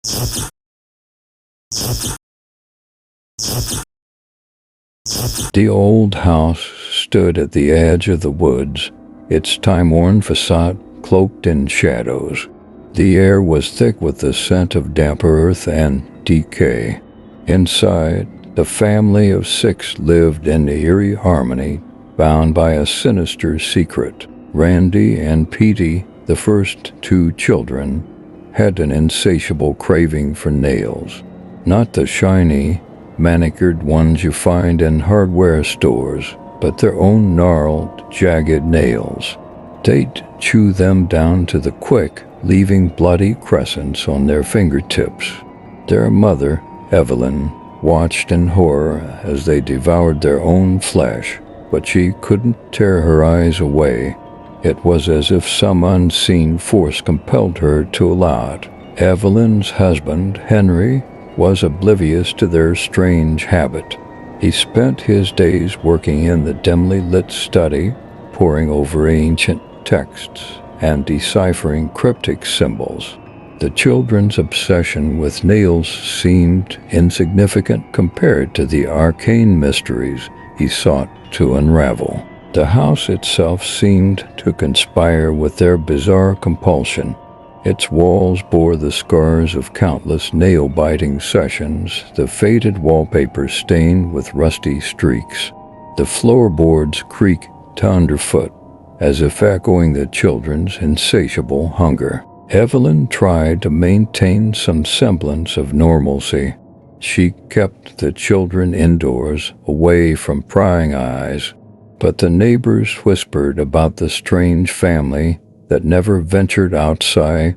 The old house stood at the edge of the woods, its time-worn facade cloaked in shadows. The air was thick with the scent of damp earth and decay. Inside, the family of 6 lived in eerie harmony, bound by a sinister secret. Randy and Petey, the first 2 children, had an insatiable craving for nails. Not the shiny, manicured ones you find in hardware stores, but their own gnarled, jagged nails. They'd chew them down to the quick, leaving bloody crescents on their fingertips. Their mother, Evelyn, watched in horror as they devoured their own flesh, but she couldn't tear her eyes away. It was as if some unseen force compelled her to allow it. Evelyn's husband, Henry, was oblivious to their strange habit. He spent his days working in the dimly lit study, poring over ancient texts and deciphering cryptic symbols. The children's obsession with nails seemed insignificant compared to the arcane mysteries he sought to unravel. The house itself seemed to conspire with their bizarre compulsion. Its walls bore the scars of countless nail-biting sessions, the faded wallpaper stained with rusty streaks. The floorboards creaked underfoot, as if echoing the children's insatiable hunger. Evelyn tried to maintain some semblance of normalcy. She kept the children indoors, away from prying eyes. But the neighbors whispered about the strange family that never ventured outside,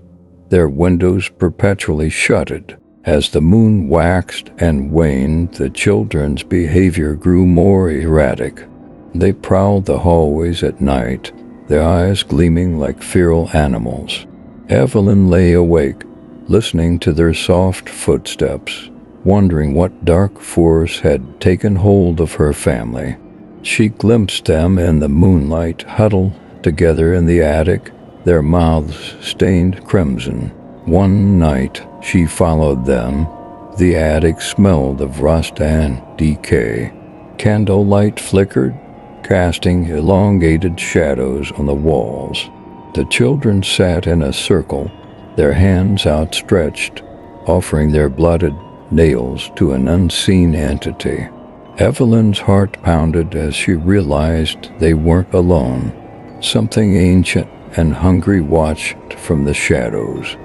their windows perpetually shuttered. As the moon waxed and waned, the children's behavior grew more erratic. They prowled the hallways at night, their eyes gleaming like feral animals. Evelyn lay awake, listening to their soft footsteps, wondering what dark force had taken hold of her family. She glimpsed them in the moonlight, huddled together in the attic, their mouths stained crimson. One night, she followed them. The attic smelled of rust and decay. Candlelight flickered, casting elongated shadows on the walls. The children sat in a circle, their hands outstretched, offering their blooded nails to an unseen entity. Evelyn's heart pounded as she realized they weren't alone. Something ancient and hungry watched from the shadows,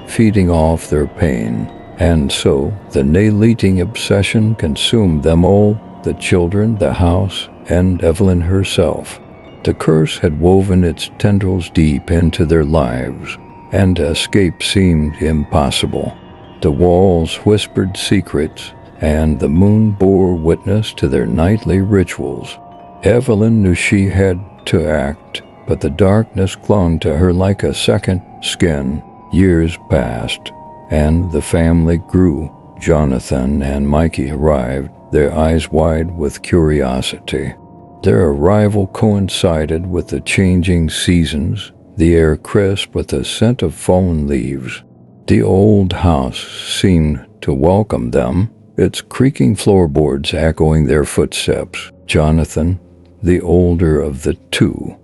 feeding off their pain. And so the nail-eating obsession consumed them all, the children, the house, and Evelyn herself. The curse had woven its tendrils deep into their lives, and escape seemed impossible. The walls whispered secrets, and the moon bore witness to their nightly rituals. Evelyn knew she had to act, but the darkness clung to her like a second skin. Years passed, and the family grew. Jonathan and Mikey arrived, their eyes wide with curiosity. Their arrival coincided with the changing seasons, the air crisp with the scent of fallen leaves. The old house seemed to welcome them, its creaking floorboards echoing their footsteps. Jonathan, the older of the 2,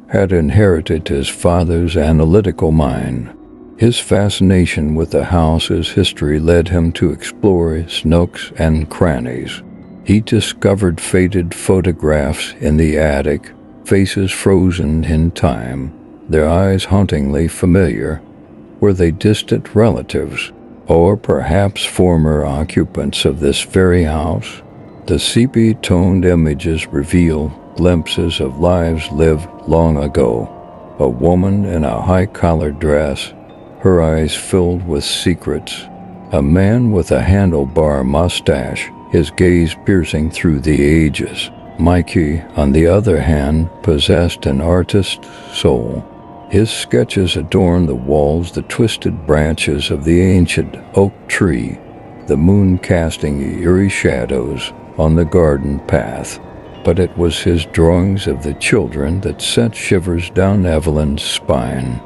had inherited his father's analytical mind. His fascination with the house's history led him to explore its nooks and crannies. He discovered faded photographs in the attic, faces frozen in time, their eyes hauntingly familiar. Were they distant relatives, or perhaps former occupants of this very house? The sepia-toned images reveal glimpses of lives lived long ago. A woman in a high-collared dress, her eyes filled with secrets. A man with a handlebar mustache, his gaze piercing through the ages. Mikey, on the other hand, possessed an artist's soul. His sketches adorned the walls, the twisted branches of the ancient oak tree, the moon casting eerie shadows on the garden path. But it was his drawings of the children that sent shivers down Evelyn's spine.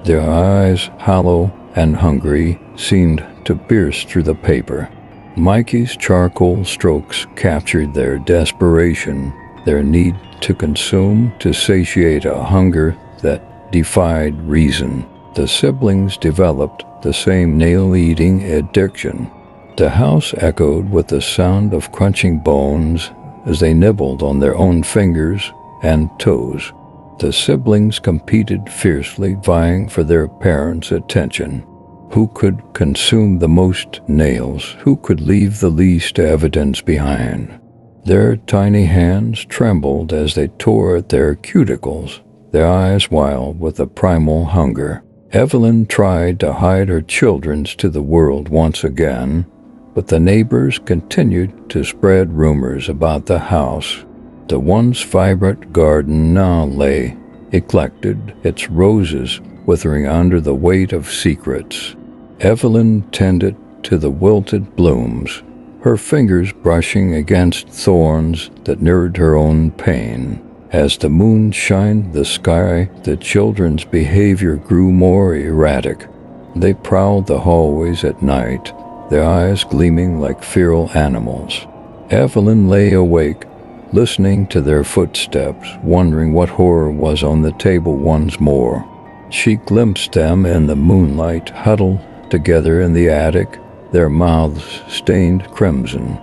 Their eyes, hollow, and hungry, seemed to pierce through the paper. Mikey's charcoal strokes captured their desperation, their need to consume, to satiate a hunger that defied reason. The siblings developed the same nail-eating addiction. The house echoed with the sound of crunching bones as they nibbled on their own fingers and toes. The siblings competed fiercely, vying for their parents' attention. Who could consume the most nails? Who could leave the least evidence behind? Their tiny hands trembled as they tore at their cuticles, their eyes wild with a primal hunger. Evelyn tried to hide her children to the world once again, but the neighbors continued to spread rumors about the house. The once vibrant garden now lay neglected, its roses withering under the weight of secrets. Evelyn tended to the wilted blooms, her fingers brushing against thorns that mirrored her own pain. As the moon shined the sky, the children's behavior grew more erratic. They prowled the hallways at night, their eyes gleaming like feral animals. Evelyn lay awake, listening to their footsteps, wondering what horror was on the table once more. She glimpsed them in the moonlight, huddled together in the attic, their mouths stained crimson.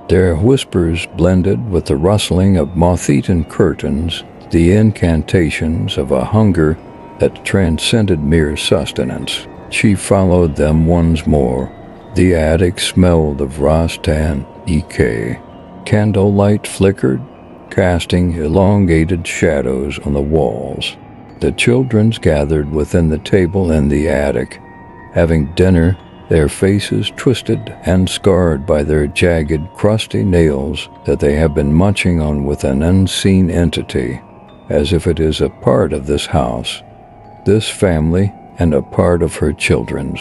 Their whispers blended with the rustling of moth-eaten curtains, the incantations of a hunger that transcended mere sustenance. She followed them once more. The attic smelled of rust and decay. Candlelight flickered, casting elongated shadows on the walls. The children gathered within the table in the attic, having dinner, their faces twisted and scarred by their jagged, crusty nails that they have been munching on with an unseen entity, as if it is a part of this house, this family, and a part of her children's.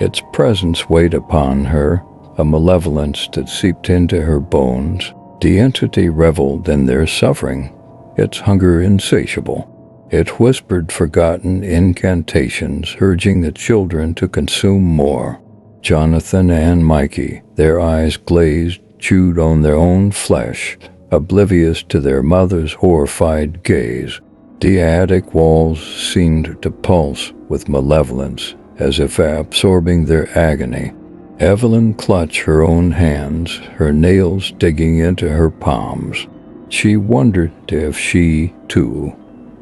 Its presence weighed upon her, a malevolence that seeped into her bones. The entity reveled in their suffering, its hunger insatiable. It whispered forgotten incantations, urging the children to consume more. Jonathan and Mikey, their eyes glazed, chewed on their own flesh, oblivious to their mother's horrified gaze. The attic walls seemed to pulse with malevolence, as if absorbing their agony. Evelyn clutched her own hands, her nails digging into her palms. She wondered if she, too,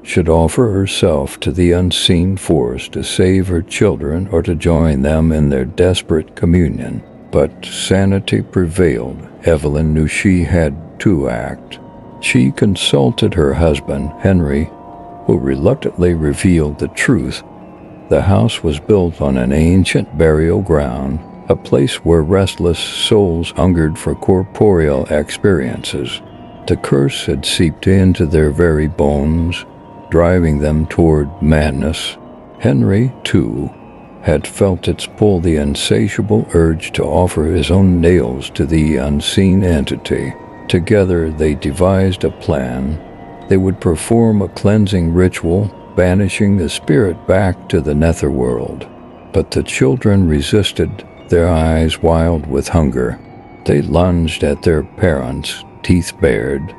should offer herself to the unseen force to save her children or to join them in their desperate communion. But sanity prevailed. Evelyn knew she had to act. She consulted her husband, Henry, who reluctantly revealed the truth. The house was built on an ancient burial ground, a place where restless souls hungered for corporeal experiences. The curse had seeped into their very bones, driving them toward madness. Henry, too, had felt its pull, the insatiable urge to offer his own nails to the unseen entity. Together they devised a plan. They would perform a cleansing ritual, banishing the spirit back to the netherworld. But the children resisted, their eyes wild with hunger. They lunged at their parents, teeth bared,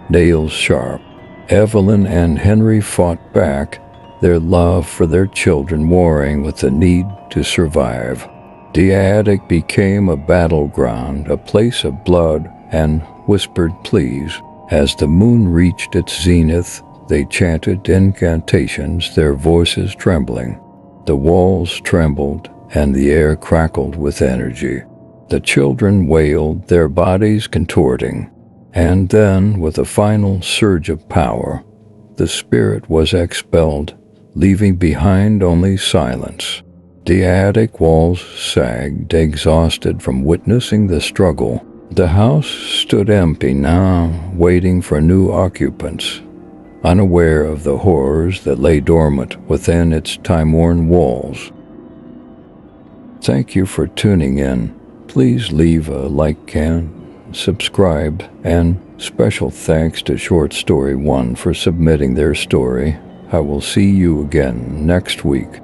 nails sharp. Evelyn and Henry fought back, their love for their children warring with the need to survive. The attic became a battleground, a place of blood and whispered pleas. As the moon reached its zenith, they chanted incantations, their voices trembling. The walls trembled, and the air crackled with energy. The children wailed, their bodies contorting. And then, with a final surge of power, the spirit was expelled, leaving behind only silence. The attic walls sagged, exhausted from witnessing the struggle. The house stood empty now, waiting for new occupants, unaware of the horrors that lay dormant within its time-worn walls. Thank you for tuning in. Please leave a like and subscribe, and special thanks to Short Story 1 for submitting their story. I will see you again next week.